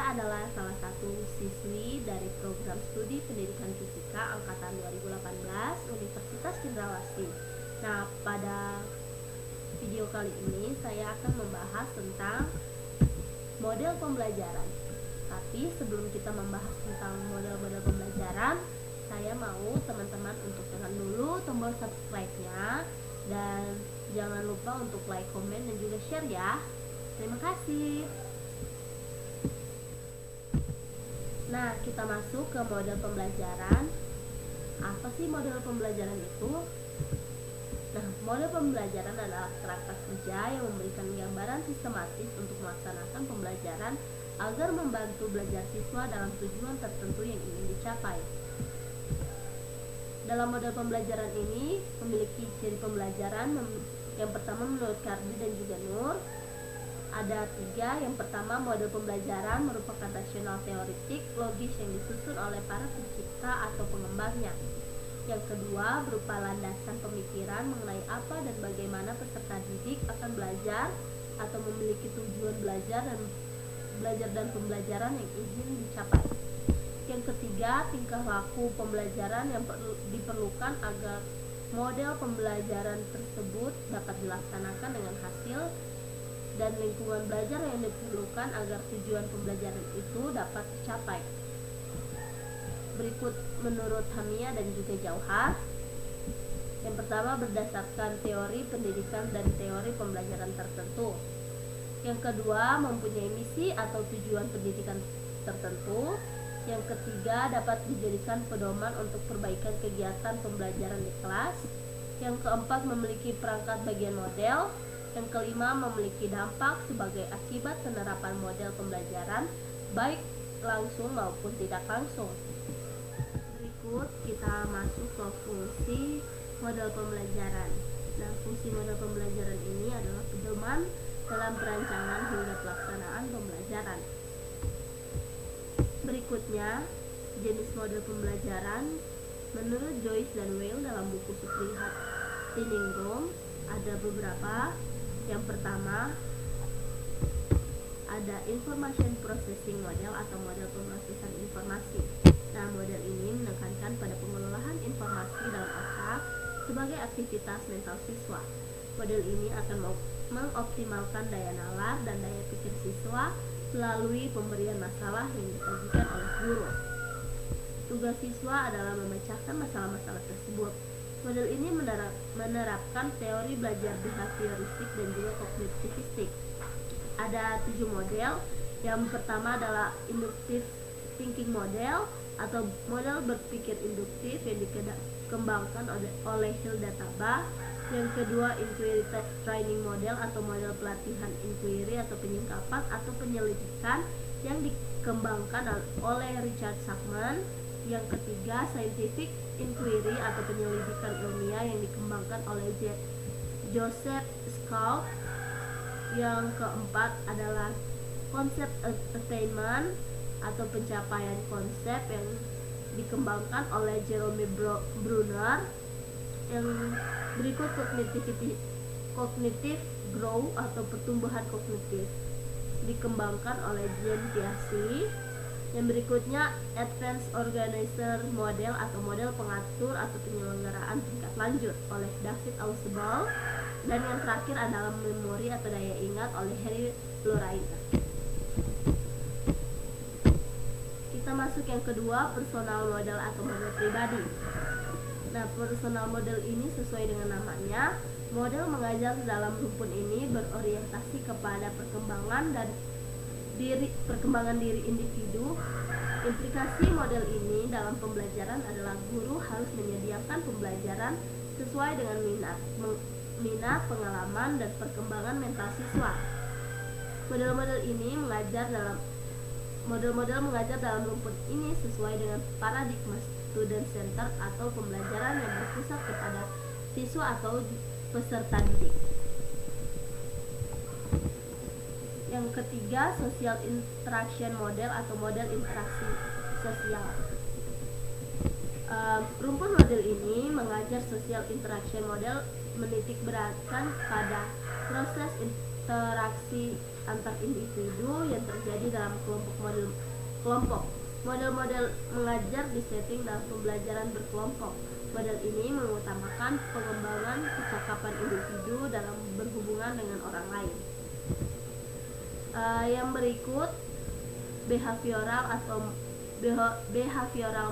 Saya adalah salah satu siswi dari program studi pendidikan fisika angkatan 2018 Universitas Cendrawasih. Nah, pada video kali ini saya akan membahas tentang model pembelajaran. Tapi sebelum kita membahas tentang model-model pembelajaran, saya mau teman-teman untuk tekan dulu tombol subscribe-nya dan jangan lupa untuk like, komen, dan juga share ya. Terima kasih. Nah, kita masuk ke model pembelajaran. Apa sih model pembelajaran itu? Nah, model pembelajaran adalah kerangka kerja yang memberikan gambaran sistematis untuk melaksanakan pembelajaran agar membantu belajar siswa dalam tujuan tertentu yang ingin dicapai. Dalam model pembelajaran ini memiliki ciri pembelajaran yang pertama menurut Cardy dan juga Nur. Ada 3. Yang pertama, model pembelajaran merupakan rasional teoritik logis yang disusun oleh para pencipta atau pengembangnya. Yang kedua, berupa landasan pemikiran mengenai apa dan bagaimana peserta didik akan belajar atau memiliki tujuan belajar dan pembelajaran yang ingin dicapai. Yang ketiga, tingkah laku pembelajaran yang diperlukan agar model pembelajaran tersebut dapat dilaksanakan dengan hasil dan lingkungan belajar yang diperlukan agar tujuan pembelajaran itu dapat dicapai. Berikut menurut Hamia dan juga Jauhar. Yang pertama, berdasarkan teori pendidikan dan teori pembelajaran tertentu. Yang kedua, mempunyai misi atau tujuan pendidikan tertentu. Yang ketiga, dapat dijadikan pedoman untuk perbaikan kegiatan pembelajaran di kelas. Yang keempat, memiliki perangkat bagian model. Yang kelima, memiliki dampak sebagai akibat penerapan model pembelajaran baik langsung maupun tidak langsung. Berikut kita masuk ke fungsi model pembelajaran. Nah, fungsi model pembelajaran ini adalah pedoman dalam perancangan hingga pelaksanaan pembelajaran. Berikutnya, jenis model pembelajaran. Menurut Joyce dan Weil dalam buku Suprihat Tiningrum ada beberapa. Yang pertama, ada information processing model atau model pemrosesan informasi. Nah, model ini menekankan pada pengelolaan informasi dalam otak sebagai aktivitas mental siswa. Model ini akan mengoptimalkan daya nalar dan daya pikir siswa melalui pemberian masalah yang disajikan oleh guru. Tugas siswa adalah memecahkan masalah-masalah tersebut. Model ini menerapkan teori belajar behavioristik dan juga kognitivistik. Ada 7 model. Yang pertama adalah inductive thinking model atau model berpikir induktif yang dikembangkan oleh Hilda Tabah. Yang kedua, inquiry training model atau model pelatihan inquiry atau penyingkapan atau penyelidikan yang dikembangkan oleh Richard Sackman. Yang ketiga, scientific inquiry atau penyelidikan ilmiah yang dikembangkan oleh Joseph Scout. Yang keempat adalah concept attainment atau pencapaian konsep yang dikembangkan oleh Jerome Bruner. Yang berikut cognitive growth atau pertumbuhan kognitif dikembangkan oleh Jean Piaget. Yang berikutnya, Advanced Organizer Model atau model pengatur atau penyelenggaraan tingkat lanjut oleh David Ausubel. Dan yang terakhir adalah memori atau daya ingat oleh Harry Lorayne. Kita masuk yang kedua, personal model atau model pribadi. Nah, personal model ini sesuai dengan namanya, model mengajar dalam rumpun ini berorientasi kepada perkembangan diri individu. Implikasi model ini dalam pembelajaran adalah guru harus menyediakan pembelajaran sesuai dengan minat, pengalaman, dan perkembangan mental siswa. Model-model mengajar dalam rumpun ini sesuai dengan paradigma student center atau pembelajaran yang berpusat kepada siswa atau peserta didik. Yang ketiga, social interaction model atau model interaksi sosial. Rumpun model ini mengajar social interaction model menitik beratkan pada proses interaksi antar individu yang terjadi dalam kelompok. Model-model mengajar disetting dalam pembelajaran berkelompok. Model ini mengutamakan pengembangan kecakapan individu dalam berhubungan dengan orang lain. Yang berikut behavioral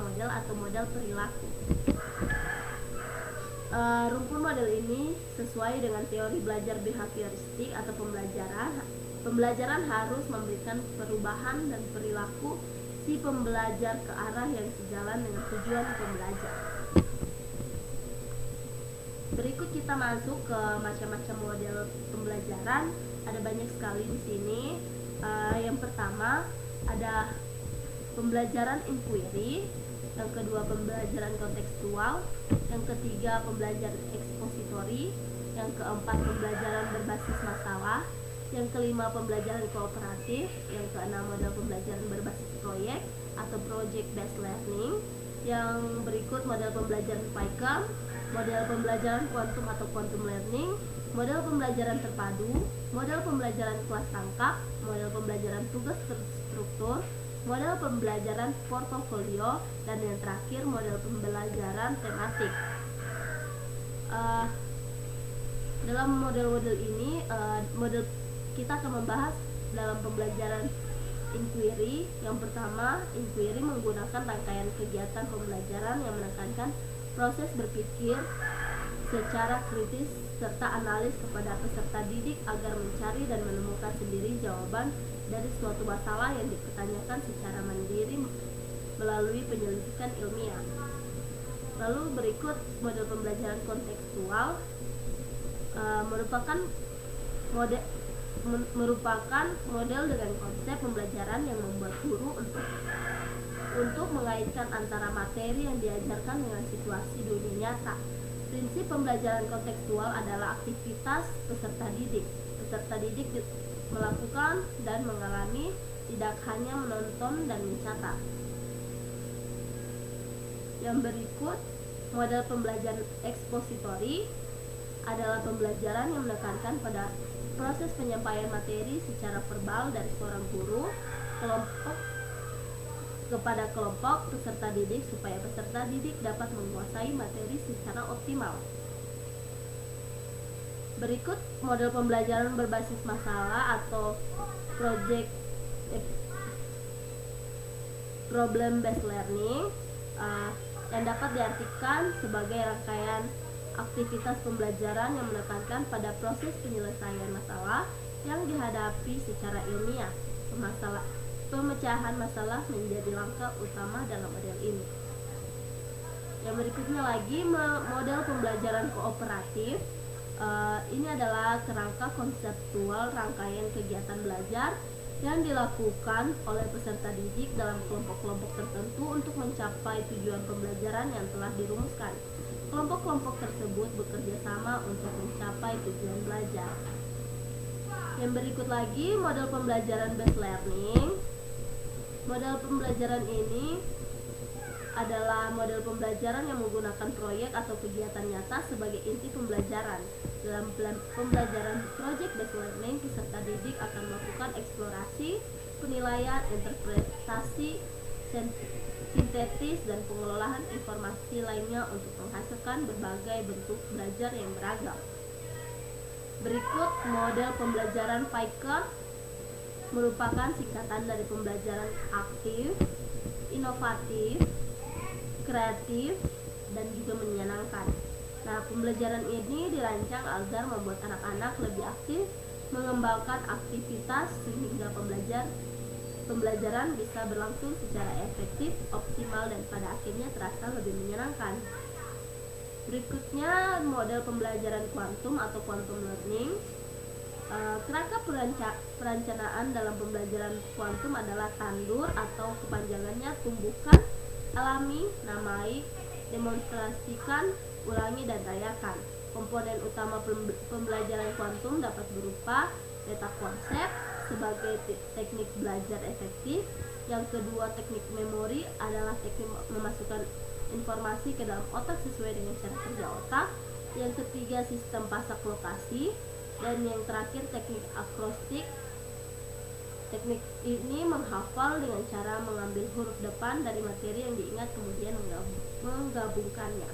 model atau model perilaku. Rumpun model ini sesuai dengan teori belajar behavioristik atau pembelajaran harus memberikan perubahan dan perilaku si pembelajar ke arah yang sejalan dengan tujuan pembelajar. Berikut kita masuk ke macam-macam model pembelajaran. Ada banyak sekali di sini. Yang pertama ada pembelajaran inquiry, yang kedua pembelajaran kontekstual, yang ketiga pembelajaran ekspositori, yang keempat pembelajaran berbasis masalah, yang kelima pembelajaran kooperatif, yang keenam model pembelajaran berbasis proyek atau project based learning, yang berikut model pembelajaran PyCharm, model pembelajaran kuantum atau quantum learning, model pembelajaran terpadu, model pembelajaran kelas tangkap, model pembelajaran tugas terstruktur, model pembelajaran portofolio, dan yang terakhir model pembelajaran tematik. Dalam model-model ini, kita akan membahas dalam pembelajaran inquiry. Yang pertama, inquiry menggunakan rangkaian kegiatan pembelajaran yang menekankan proses berpikir secara kritis serta analis kepada peserta didik agar mencari dan menemukan sendiri jawaban dari suatu masalah yang dipertanyakan secara mandiri melalui penyelidikan ilmiah. Lalu berikut model pembelajaran kontekstual, merupakan model dengan konsep pembelajaran yang membuat guru untuk mengaitkan antara materi yang diajarkan dengan situasi dunia nyata. Prinsip pembelajaran kontekstual adalah aktivitas peserta didik. Peserta didik melakukan dan mengalami, tidak hanya menonton dan mencatat. Yang berikut, model pembelajaran ekspositori adalah pembelajaran yang menekankan pada proses penyampaian materi secara verbal dari seorang guru kepada kelompok peserta didik supaya peserta didik dapat menguasai materi secara optimal. Berikut model pembelajaran berbasis masalah atau problem based learning, yang dapat diartikan sebagai rangkaian aktivitas pembelajaran yang menekankan pada proses penyelesaian masalah yang dihadapi secara ilmiah. Pemecahan masalah menjadi langkah utama dalam model ini. Yang berikutnya lagi model pembelajaran kooperatif. Ini adalah kerangka konseptual rangkaian kegiatan belajar yang dilakukan oleh peserta didik dalam kelompok-kelompok tertentu untuk mencapai tujuan pembelajaran yang telah dirumuskan. Kelompok-kelompok tersebut bekerja sama untuk mencapai tujuan belajar. Yang berikut lagi model pembelajaran based learning. Model pembelajaran ini adalah model pembelajaran yang menggunakan proyek atau kegiatan nyata sebagai inti pembelajaran. Dalam pembelajaran project based learning, peserta didik akan melakukan eksplorasi, penilaian, interpretasi, sintetis, dan pengelolaan informasi lainnya untuk menghasilkan berbagai bentuk belajar yang beragam. Berikut model pembelajaran PyCharm merupakan singkatan dari pembelajaran aktif, inovatif, kreatif, dan juga menyenangkan. Nah, pembelajaran ini dirancang agar membuat anak-anak lebih aktif, mengembangkan aktivitas sehingga pembelajaran bisa berlangsung secara efektif, optimal, dan pada akhirnya terasa lebih menyenangkan. Berikutnya model pembelajaran kuantum atau quantum learning. Kerangka perencanaan dalam pembelajaran kuantum adalah tandur atau kepanjangannya tumbuhkan, alami, namai, demonstrasikan, ulangi, dan rayakan. Komponen utama pembelajaran kuantum dapat berupa data konsep sebagai teknik belajar efektif. Yang kedua, teknik memori adalah teknik memasukkan informasi ke dalam otak sesuai dengan cara kerja otak. Yang ketiga, sistem pasak lokasi. Dan yang terakhir teknik akrostik. Teknik ini menghafal dengan cara mengambil huruf depan dari materi yang diingat kemudian menggabungkannya.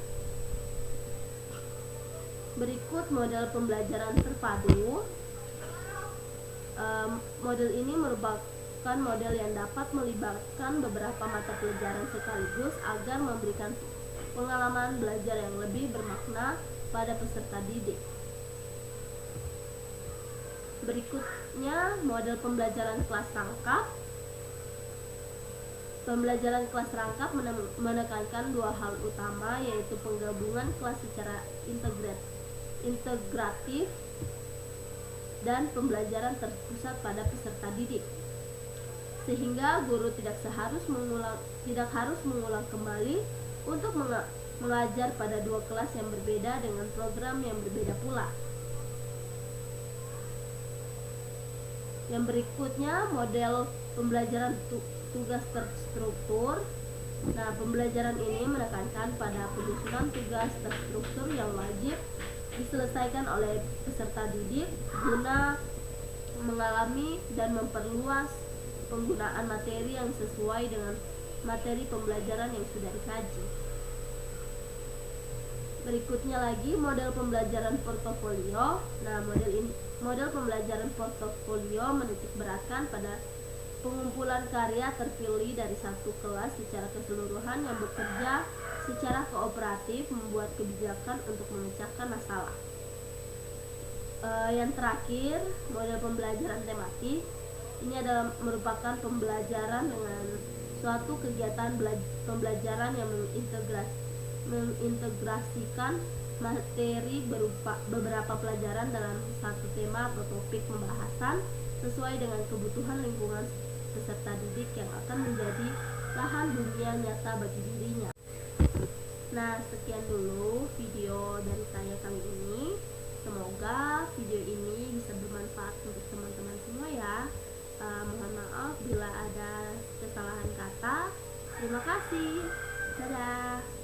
Berikut model pembelajaran terpadu. Model ini merupakan model yang dapat melibatkan beberapa mata pelajaran sekaligus agar memberikan pengalaman belajar yang lebih bermakna pada peserta didik. Berikutnya model pembelajaran kelas rangkap. Pembelajaran kelas rangkap menekankan dua hal utama, yaitu penggabungan kelas secara integratif dan pembelajaran terpusat pada peserta didik, sehingga guru tidak harus mengulang kembali untuk mengajar pada dua kelas yang berbeda dengan program yang berbeda pula. Yang berikutnya model pembelajaran tugas terstruktur. Nah, pembelajaran ini menekankan pada penyusunan tugas terstruktur yang wajib diselesaikan oleh peserta didik guna mengalami dan memperluas penggunaan materi yang sesuai dengan materi pembelajaran yang sudah dikaji. Berikutnya lagi model pembelajaran portofolio. Nah, model pembelajaran portofolio menitikberatkan pada pengumpulan karya terpilih dari satu kelas secara keseluruhan yang bekerja secara kooperatif membuat kebijakan untuk memecahkan masalah. Yang terakhir, model pembelajaran tematik. Ini adalah merupakan pembelajaran dengan suatu kegiatan pembelajaran yang mengintegrasikan materi berupa beberapa pelajaran dalam satu tema atau topik pembahasan sesuai dengan kebutuhan lingkungan peserta didik yang akan menjadi lahan dunia nyata bagi dirinya. Nah, sekian dulu video dari saya kali ini. Semoga video ini bisa bermanfaat untuk teman-teman semua ya. Mohon maaf bila ada kesalahan kata. Terima kasih. Dadah.